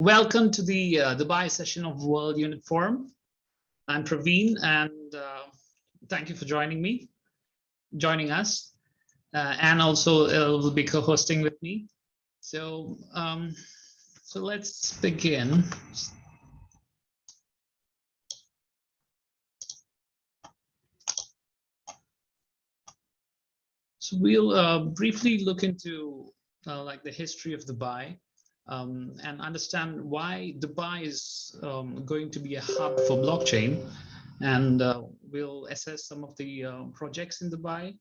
Welcome to the Dubai session of World Unit Forum. I'm Praveen, and thank you for joining us, and also will be co-hosting with me. So, so let's begin. So we'll briefly look into like the history of Dubai. And understand why Dubai is going to be a hub for blockchain, and we'll assess some of the projects in Dubai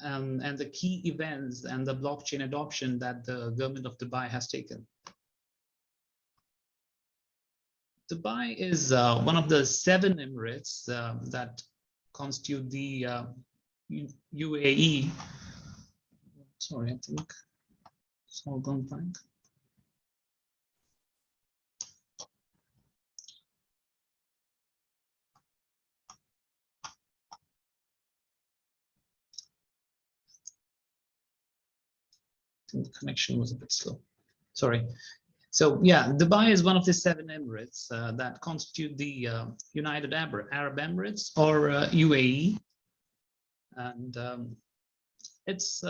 and the key events and the blockchain adoption that the government of Dubai has taken. Dubai is one of the 7 Emirates that constitute the UAE. Sorry, I think it's all gone blank. The connection was a bit slow. Sorry. So yeah, Dubai is one of the 7 Emirates that constitute the United Arab Emirates, or UAE, and it's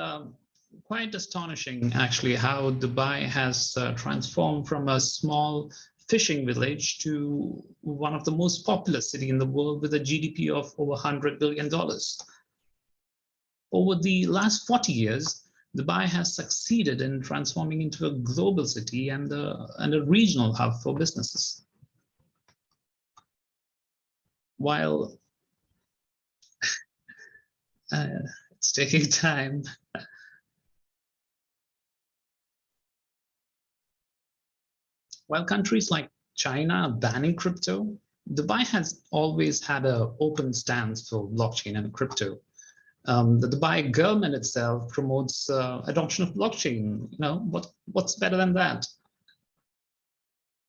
quite astonishing actually how Dubai has transformed from a small fishing village to one of the most populous city in the world with a GDP of over $100 billion. Over the last 40 years, Dubai has succeeded in transforming into a global city and a regional hub for businesses. While it's taking time. While countries like China are banning crypto, Dubai has always had an open stance for blockchain and crypto. The Dubai government itself promotes adoption of blockchain. You know, what's better than that?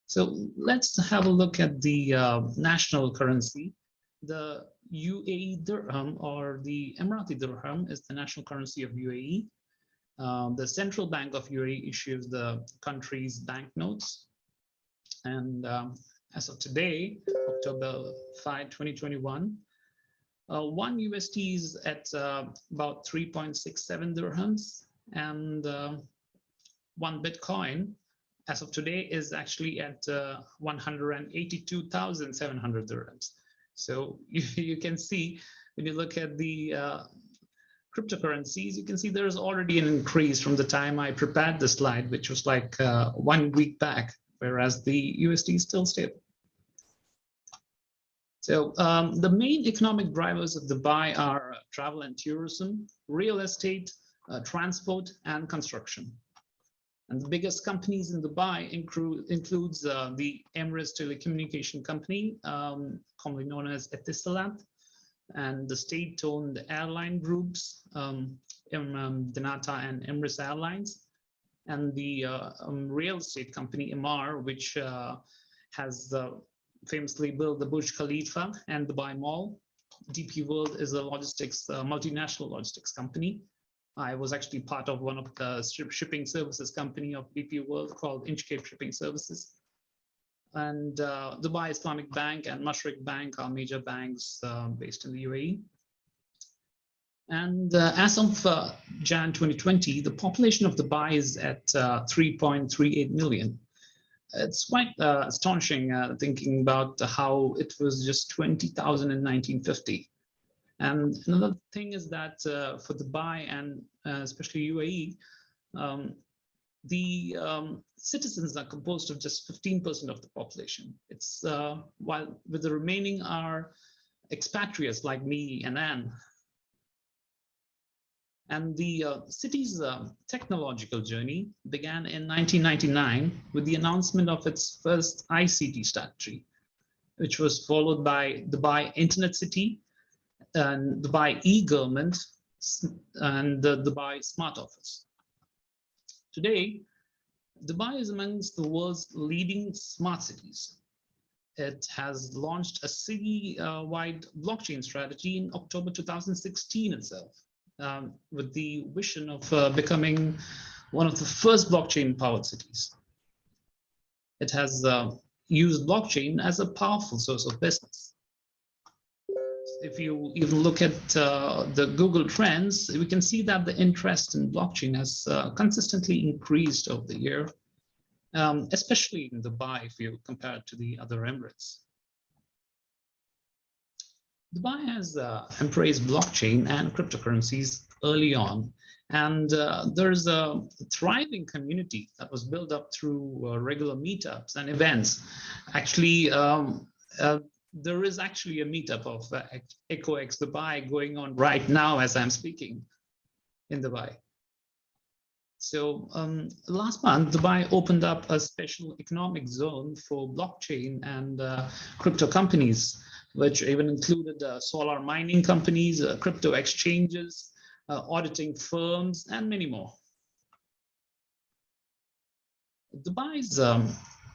So let's have a look at the national currency. The UAE dirham, or the Emirati dirham, is the national currency of UAE. The central bank of UAE issues the country's banknotes. And as of today, October 5, 2021, 1 USD is at about 3.67 dirhams, and 1 Bitcoin as of today is actually at 182,700 dirhams. So you can see, when you look at the cryptocurrencies, you can see there's already an increase from the time I prepared the slide, which was like 1 week back, whereas the USD is still stable. So the main economic drivers of Dubai are travel and tourism, real estate, transport, and construction. And the biggest companies in Dubai includes the Emirates Telecommunication Company, commonly known as Etisalat, and the state-owned airline groups, Dinata and Emirates Airlines, and the real estate company Emaar, which has famously built the Burj Khalifa and Dubai Mall. DP World is a logistics, multinational logistics company. I was actually part of one of the shipping services company of DP World called Inchcape Shipping Services. And Dubai Islamic Bank and Mashreq Bank are major banks based in the UAE. And as of Jan 2020, the population of Dubai is at 3.38 million. It's quite astonishing thinking about how it was just 20,000 in 1950. And another thing is that for Dubai and especially UAE, the citizens are composed of just 15% of the population. It's while with the remaining are expatriates like me and Anne. And the city's technological journey began in 1999 with the announcement of its first ICT strategy, which was followed by Dubai Internet City and Dubai e-government and the Dubai Smart Office. Today, Dubai is amongst the world's leading smart cities. It has launched a city-wide blockchain strategy in October 2016 itself, with the vision of becoming one of the first blockchain-powered cities. it has used blockchain as a powerful source of business. If you even look at the Google Trends, we can see that the interest in blockchain has consistently increased over the year, especially in Dubai if you compare it to the other Emirates. Dubai has embraced blockchain and cryptocurrencies early on, and there's a thriving community that was built up through regular meetups and events. Actually, there is actually a meetup of EcoX Dubai going on right now as I'm speaking in Dubai. So last month, Dubai opened up a special economic zone for blockchain and crypto companies, which even included solar mining companies, crypto exchanges, auditing firms, and many more. Dubai's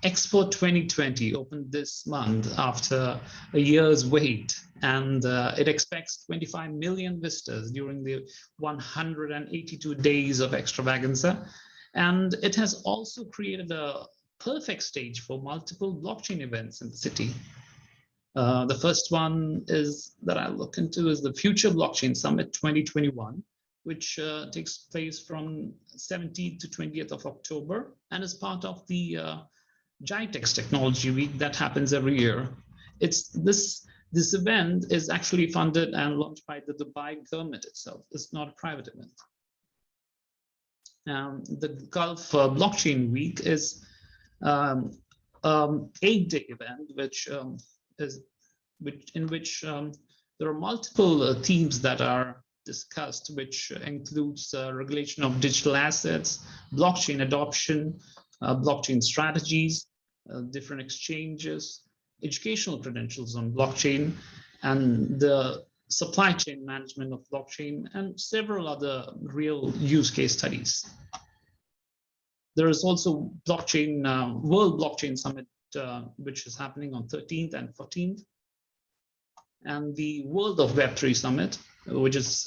Expo 2020 opened this month after a year's wait, and it expects 25 million visitors during the 182 days of extravaganza. And it has also created a perfect stage for multiple blockchain events in the city. The first one is that I look into is the Future Blockchain Summit 2021, which takes place from 17th to 20th of October and is part of the GITEX Technology Week that happens every year. This event is actually funded and launched by the Dubai government itself. It's not a private event. The Gulf Blockchain Week is an 8-day event, in which there are multiple themes that are discussed, which includes regulation of digital assets, blockchain adoption, blockchain strategies, different exchanges, educational credentials on blockchain, and the supply chain management of blockchain, and several other real use case studies. There is also World Blockchain Summit, which is happening on 13th and 14th, and the World of Web3 Summit, which is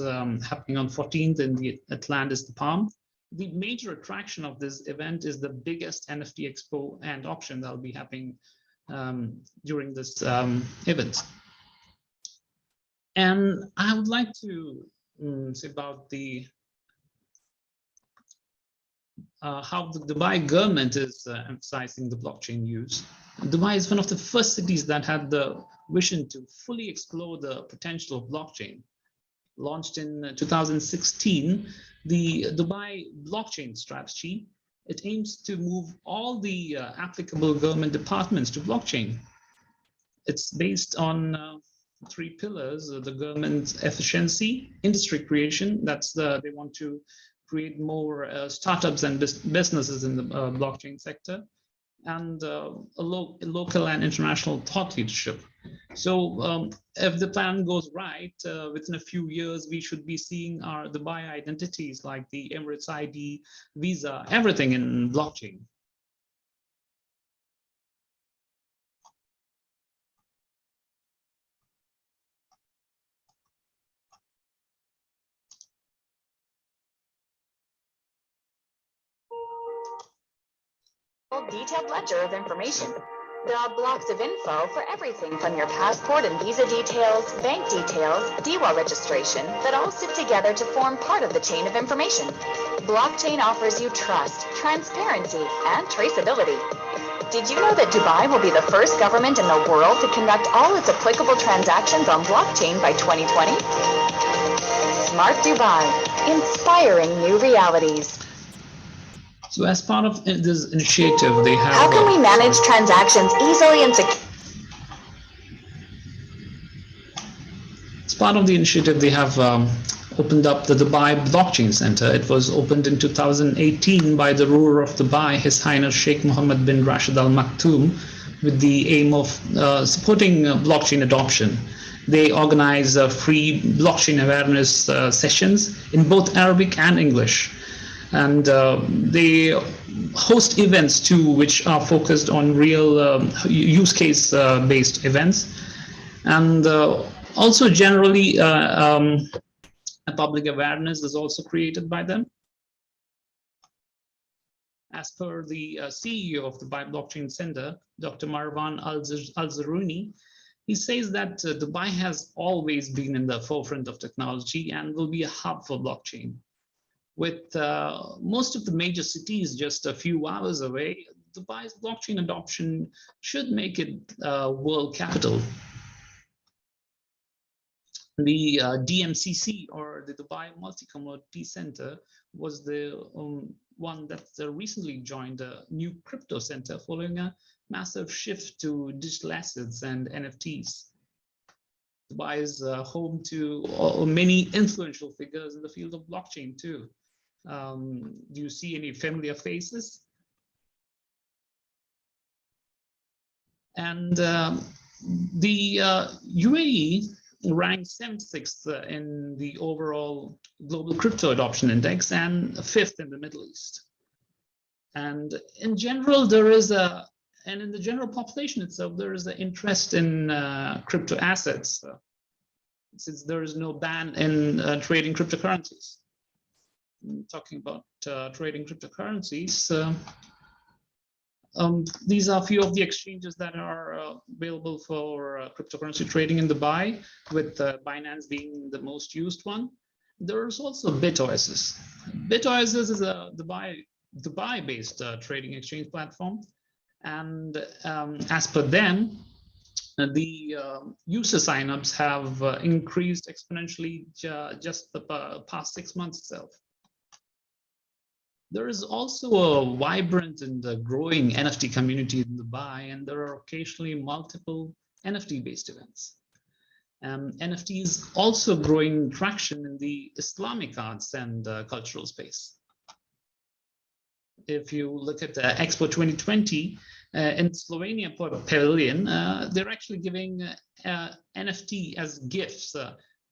happening on 14th in the Atlantis, the Palm. The major attraction of this event is the biggest NFT expo and auction that will be happening during this event. And I would like to say about how the Dubai government is emphasizing the blockchain use. Dubai is one of the first cities that had the vision to fully explore the potential of blockchain. Launched in 2016, the Dubai blockchain strategy, it aims to move all the applicable government departments to blockchain. It's based on 3 pillars: the government efficiency, industry creation, they want to create more startups and businesses in the blockchain sector, and local and international thought leadership. So if the plan goes right, within a few years, we should be seeing our Dubai identities like the Emirates ID, Visa, everything in blockchain. Detailed ledger of information. There are blocks of info for everything from your passport and visa details, bank details, DWA registration, that all sit together to form part of the chain of information. Blockchain offers you trust, transparency, and traceability. Did you know that Dubai will be the first government in the world to conduct all its applicable transactions on blockchain by 2020? Smart Dubai, inspiring new realities. So as part of this initiative, they have... How can we manage transactions easily and securely? As part of the initiative, they have opened up the Dubai Blockchain Center. It was opened in 2018 by the ruler of Dubai, His Highness Sheikh Mohammed bin Rashid Al Maktoum, with the aim of supporting blockchain adoption. They organize free blockchain awareness sessions in both Arabic and English. And they host events too, which are focused on real use case based events. And also generally a public awareness is also created by them. As per the CEO of the Dubai Blockchain Center, Dr. Marwan Al-Zaruni, he says that Dubai has always been in the forefront of technology and will be a hub for blockchain. With most of the major cities just a few hours away, Dubai's blockchain adoption should make it world capital. The DMCC, or the Dubai Multi-Commodity Center, was the one that recently joined a new crypto center following a massive shift to digital assets and NFTs. Dubai is home to many influential figures in the field of blockchain too. Do you see any familiar faces? And the UAE ranked 76th in the overall global crypto adoption index and 5th in the Middle East. And in general, in the general population itself, there is an interest in crypto assets, since there is no ban in trading cryptocurrencies. Talking about trading cryptocurrencies, these are a few of the exchanges that are available for cryptocurrency trading in Dubai, with Binance being the most used one. There's also BitOasis. BitOasis is a Dubai-based trading exchange platform. And as per them, the user signups have increased exponentially just the past 6 months itself. There is also a vibrant and growing NFT community in Dubai, and there are occasionally multiple NFT-based events. NFT is also growing traction in the Islamic arts and cultural space. If you look at Expo 2020 in Slovenia Pavilion, they're actually giving NFT as gifts.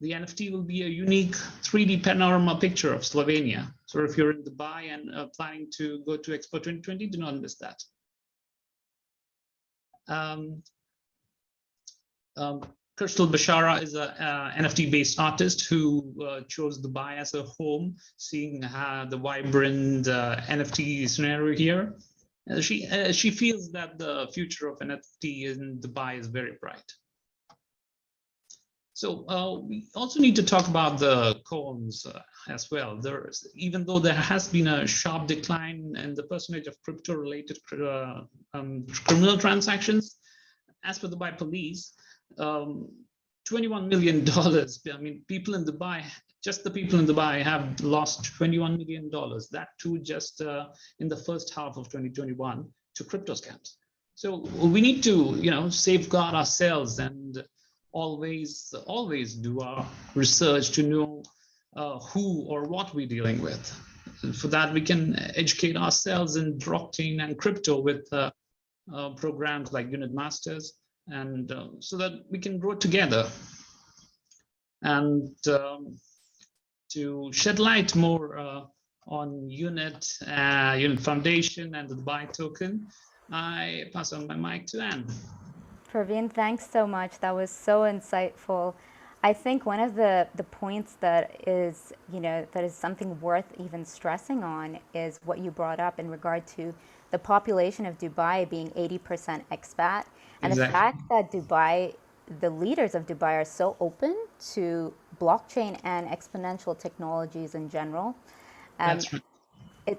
The NFT will be a unique 3D panorama picture of Slovenia. So if you're in Dubai and planning to go to Expo 2020, do not miss that. Kirstel Bashara is an NFT-based artist who chose Dubai as a home, seeing the vibrant NFT scenario here. She feels that the future of NFT in Dubai is very bright. So we also need to talk about the cons as well. Even though there has been a sharp decline in the percentage of crypto-related criminal transactions, as per the Dubai police, $21 million. I mean, people in Dubai, just the people in Dubai have lost $21 million. That too, just in the first half of 2021 to crypto scams. So we need to, safeguard ourselves and always do our research to know who or what we're dealing with. And for that, we can educate ourselves in blockchain and crypto with programs like Unit Masters, and so that we can grow together. And to shed light more on Unit Foundation and the Dubai token, I pass on my mic to Anne. Praveen, thanks so much. That was so insightful. I think one of the points that is something worth even stressing on is what you brought up in regard to the population of Dubai being 80% expat. And exactly. The fact that the leaders of Dubai are so open to blockchain and exponential technologies in general. That's right.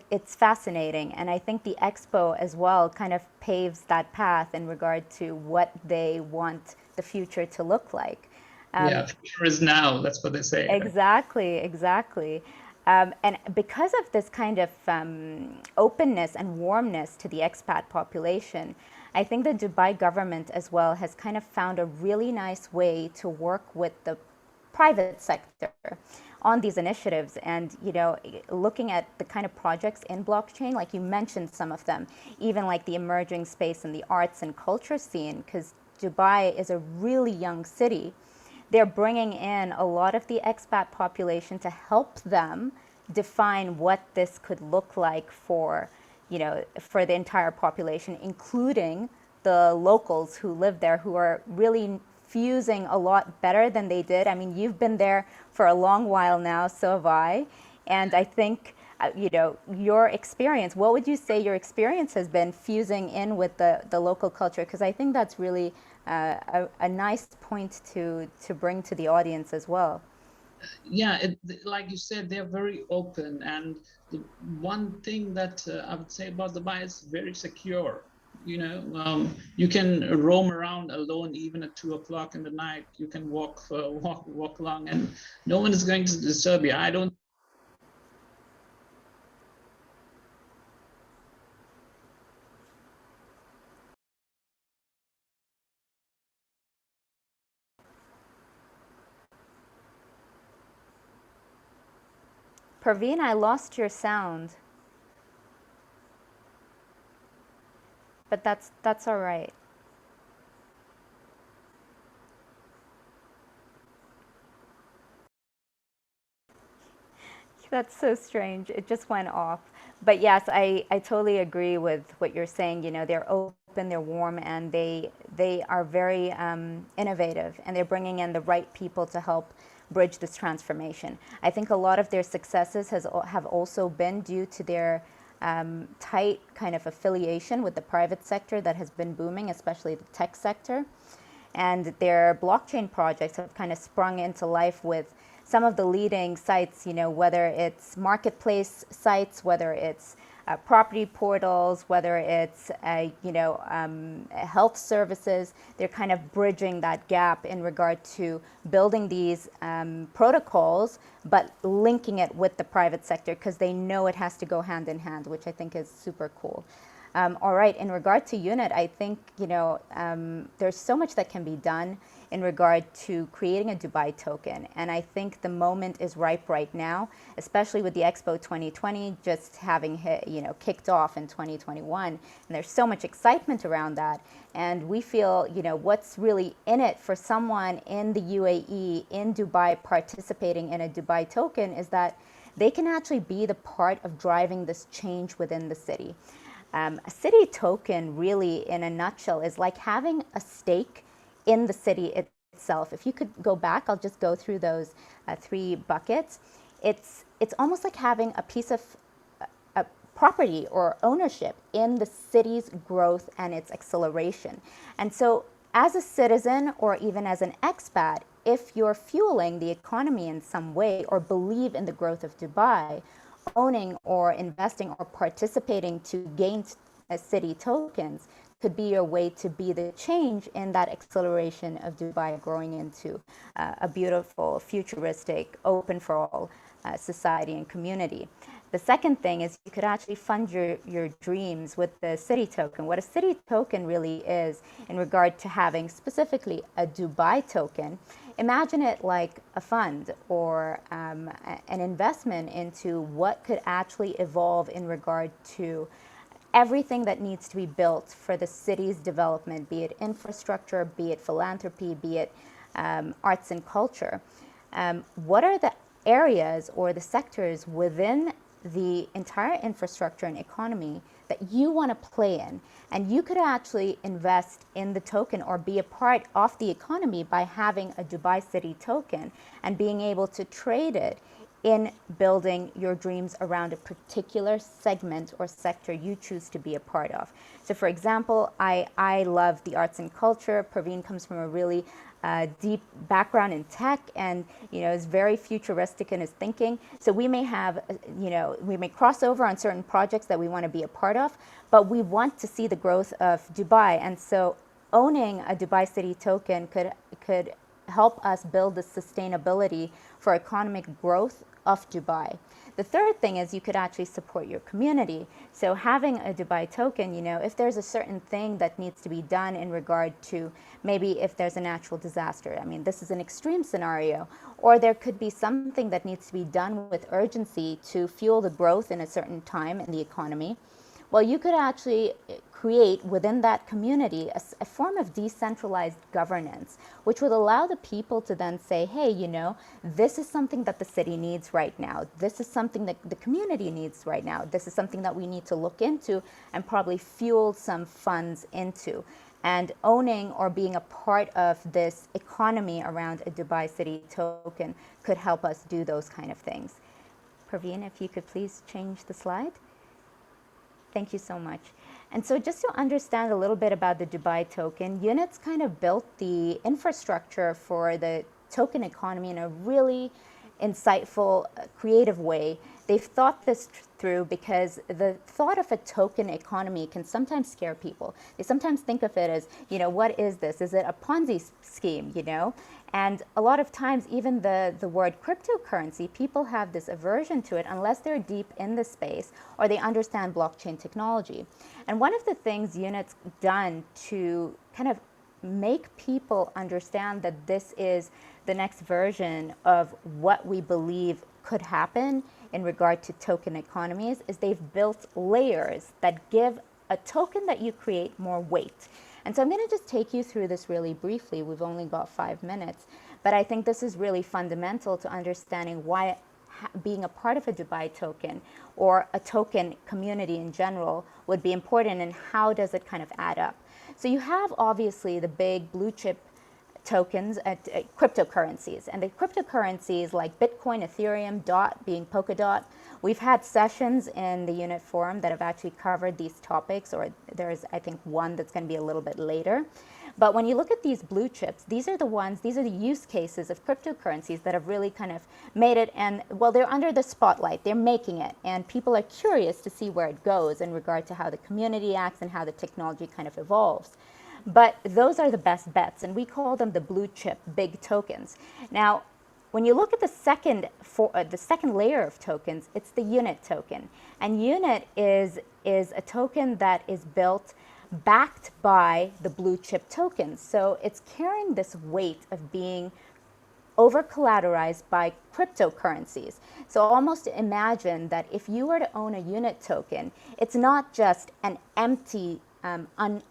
It's fascinating, and I think the expo as well kind of paves that path in regard to what they want the future to look like. Future is now, that's what they say. Exactly. And because of this kind of openness and warmness to the expat population, I think the Dubai government as well has kind of found a really nice way to work with the private sector on these initiatives, and looking at the kind of projects in blockchain, like you mentioned some of them, even like the emerging space in the arts and culture scene, because Dubai is a really young city. They're bringing in a lot of the expat population to help them define what this could look like for the entire population, including the locals who live there, who are really fusing a lot better than they did. I mean, you've been there for a long while now, so have I. And I think your experience. What would you say your experience has been fusing in with the local culture? Because I think that's really a nice point to bring to the audience as well. Yeah, like you said, they're very open, and the one thing that I would say about Dubai is very secure. You can roam around alone even at 2 o'clock in the night. You can walk along, and no one is going to disturb you. I don't. Praveen, I lost your sound, but that's all right. That's so strange. It just went off. But yes, I totally agree with what you're saying. They're open, they're warm, and they are very innovative, and they're bringing in the right people to help bridge this transformation. I think a lot of their successes have also been due to their tight kind of affiliation with the private sector that has been booming, especially the tech sector. And their blockchain projects have kind of sprung into life with some of the leading sites, whether it's marketplace sites, whether it's property portals, whether it's health services. They're kind of bridging that gap in regard to building these protocols, but linking it with the private sector because they know it has to go hand in hand, which I think is super cool. All right, in regard to UNIT, I think there's so much that can be done in regard to creating a Dubai token, and I think the moment is ripe right now, especially with the Expo 2020 just having kicked off in 2021, and there's so much excitement around that, and we feel what's really in it for someone in the UAE in Dubai participating in a Dubai token is that they can actually be the part of driving this change within the city. A city token really, in a nutshell, is like having a stake in the city itself. If you could go back, I'll just go through those three buckets. It's almost like having a piece of property or ownership in the city's growth and its acceleration. And so as a citizen or even as an expat, if you're fueling the economy in some way or believe in the growth of Dubai, owning or investing or participating to gain city tokens could be your way to be the change in that acceleration of Dubai growing into a beautiful, futuristic, open for all society and community. The second thing is you could actually fund your dreams with the city token. What a city token really is in regard to having specifically a Dubai token, imagine it like a fund or an investment into what could actually evolve in regard to everything that needs to be built for the city's development, be it infrastructure, be it philanthropy, be it arts and culture. What are the areas or the sectors within the entire infrastructure and economy that you want to play in? And you could actually invest in the token or be a part of the economy by having a Dubai City token and being able to trade it in building your dreams around a particular segment or sector you choose to be a part of. So for example, I love the arts and culture. Praveen comes from a really deep background in tech and is very futuristic in his thinking. So we may have, we may cross over on certain projects that we want to be a part of, but we want to see the growth of Dubai. And so owning a Dubai City token could help us build the sustainability for economic growth of Dubai. The third thing is you could actually support your community. So having a Dubai token, if there's a certain thing that needs to be done in regard to maybe if there's a natural disaster, I mean, this is an extreme scenario, or there could be something that needs to be done with urgency to fuel the growth in a certain time in the economy. Well, you could actually create within that community a form of decentralized governance, which would allow the people to then say, hey, this is something that the city needs right now. This is something that the community needs right now. This is something that we need to look into and probably fuel some funds into. And owning or being a part of this economy around a Dubai City token could help us do those kind of things. Praveen, if you could please change the slide. Thank you so much. And so just to understand a little bit about the Dubai token, Units kind of built the infrastructure for the token economy in a really insightful, creative way. They've thought this through because the thought of a token economy can sometimes scare people. They sometimes think of it as, you know, what is this? Is it a Ponzi scheme, you know? And a lot of times, even the word cryptocurrency, people have this aversion to it unless they're deep in the space or they understand blockchain technology. And one of the things Unit's done to kind of make people understand that this is the next version of what we believe could happen in regard to token economies is they've built layers that give a token that you create more weight. And so I'm going to just take you through this really briefly. We've only got 5 minutes, but I think this is really fundamental to understanding why being a part of a Dubai token or a token community in general would be important and how does it kind of add up. So you have obviously the big blue chip tokens, cryptocurrencies, and the cryptocurrencies like Bitcoin, Ethereum, DOT being Polkadot. We've had sessions in the Unit forum that have actually covered these topics, or there's, I think, one that's going to be a little bit later. But when you look at these blue chips, these are the use cases of cryptocurrencies that have really kind of made it, and well, they're under the spotlight, they're making it, and people are curious to see where it goes in regard to how the community acts and how the technology kind of evolves. But those are the best bets, and we call them the blue chip big tokens. Now, when you look at the second layer of tokens, it's the Unit token. And Unit is a token that is built backed by the blue chip tokens. So it's carrying this weight of being over collateralized by cryptocurrencies. So almost imagine that if you were to own a Unit token, it's not just an empty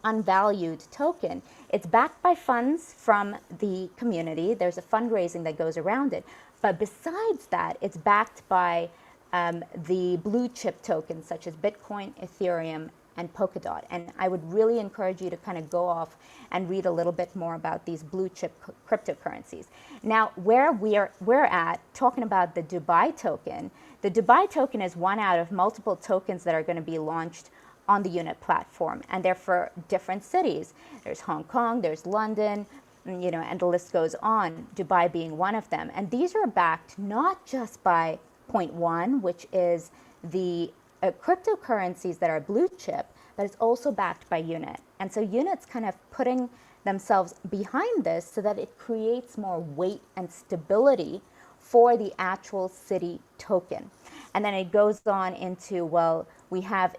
unvalued token. It's backed by funds from the community. There's a fundraising that goes around it. But besides that, it's backed by the blue chip tokens such as Bitcoin, Ethereum, and Polkadot. And I would really encourage you to kind of go off and read a little bit more about these blue chip cryptocurrencies. Now, where we're at, talking about the Dubai token is one out of multiple tokens that are going to be launched on the Unit platform, and they're for different cities. There's Hong Kong, there's London, you know, and the list goes on, Dubai being one of them. And these are backed not just by Point One, which is the cryptocurrencies that are blue chip, but it's also backed by Unit. And so Unit's kind of putting themselves behind this so that it creates more weight and stability for the actual city token. And then it goes on into, well, we have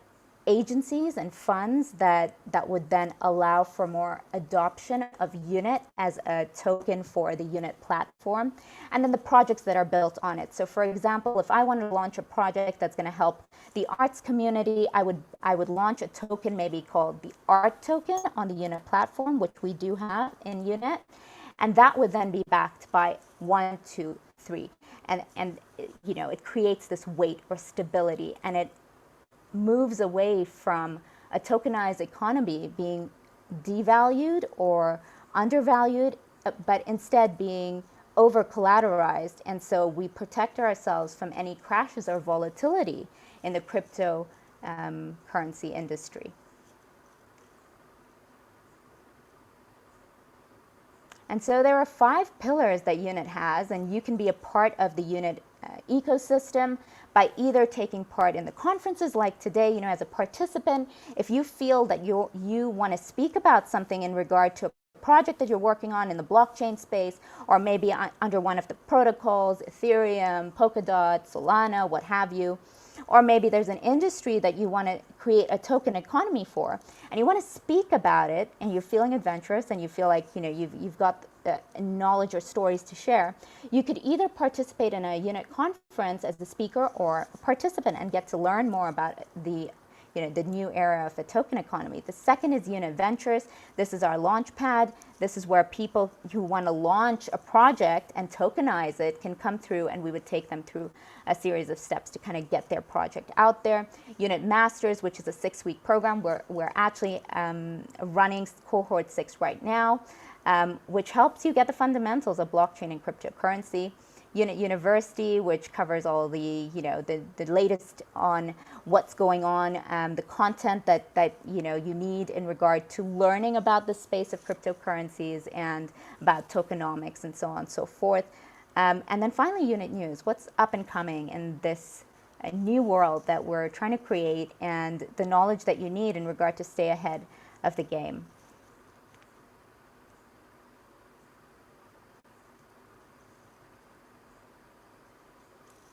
agencies and funds that would then allow for more adoption of Unit as a token for the Unit platform, and then the projects that are built on it. So for example, if I want to launch a project that's going to help the arts community, I would launch a token maybe called the Art Token on the Unit platform, which we do have in Unit, and that would then be backed by 1, 2, 3. And you know, it creates this weight or stability, and it moves away from a tokenized economy being devalued or undervalued, but instead being over collateralized. And so we protect ourselves from any crashes or volatility in the crypto currency industry. And so there are 5 pillars that Unit has, and you can be a part of the Unit ecosystem by either taking part in the conferences like today, you know, as a participant. If you feel that you want to speak about something in regard to a project that you're working on in the blockchain space, or maybe under one of the protocols, Ethereum, Polkadot, Solana, what have you, or maybe there's an industry that you want to create a token economy for, and you want to speak about it, and you're feeling adventurous, and you feel like, you know, you've got knowledge or stories to share, you could either participate in a Unit conference as the speaker or a participant and get to learn more about the new era of the token economy. The second is Unit Ventures. This is our launch pad. This is where people who want to launch a project and tokenize it can come through, and we would take them through a series of steps to kind of get their project out there. Unit Masters, which is a 6-week program. We're actually running cohort 6 right now, which helps you get the fundamentals of blockchain and cryptocurrency. Unit University, which covers all the, the latest on what's going on, the content that you need in regard to learning about the space of cryptocurrencies and about tokenomics and so on and so forth. And then finally, Unit News, what's up and coming in this new world that we're trying to create, and the knowledge that you need in regard to stay ahead of the game.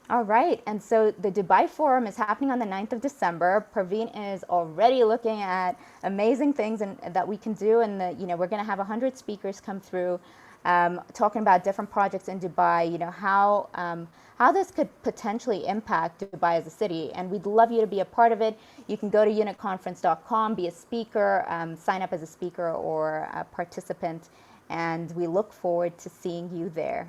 All right, and so the Dubai Forum is happening on the 9th of December. Praveen is already looking at amazing things that we can do, and we're going to have 100 speakers come through, talking about different projects in Dubai. How this could potentially impact Dubai as a city, and we'd love you to be a part of it. You can go to unitconference.com, be a speaker, sign up as a speaker or a participant, and we look forward to seeing you there.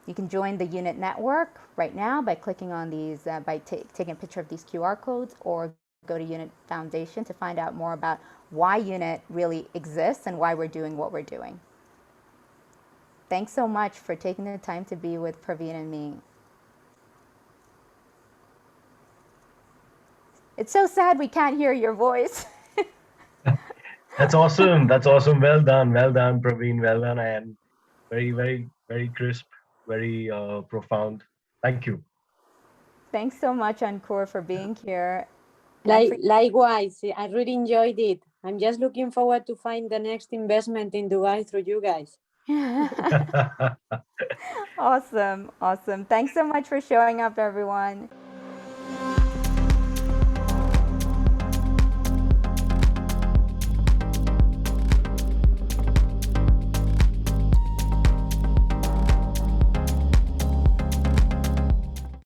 You can join the Unit network right now by clicking on these, by taking a picture of these QR codes, or go to Unit Foundation to find out more about why Unit really exists and why we're doing what we're doing. Thanks so much for taking the time to be with Praveen and me. It's so sad we can't hear your voice. That's awesome. That's awesome. Well done, Praveen. Well done, and very, very, very crisp, very profound. Thank you. Thanks so much, Ankur, for being here. Likewise, I really enjoyed it. I'm just looking forward to find the next investment in Dubai through you guys. Awesome. Thanks so much for showing up, everyone.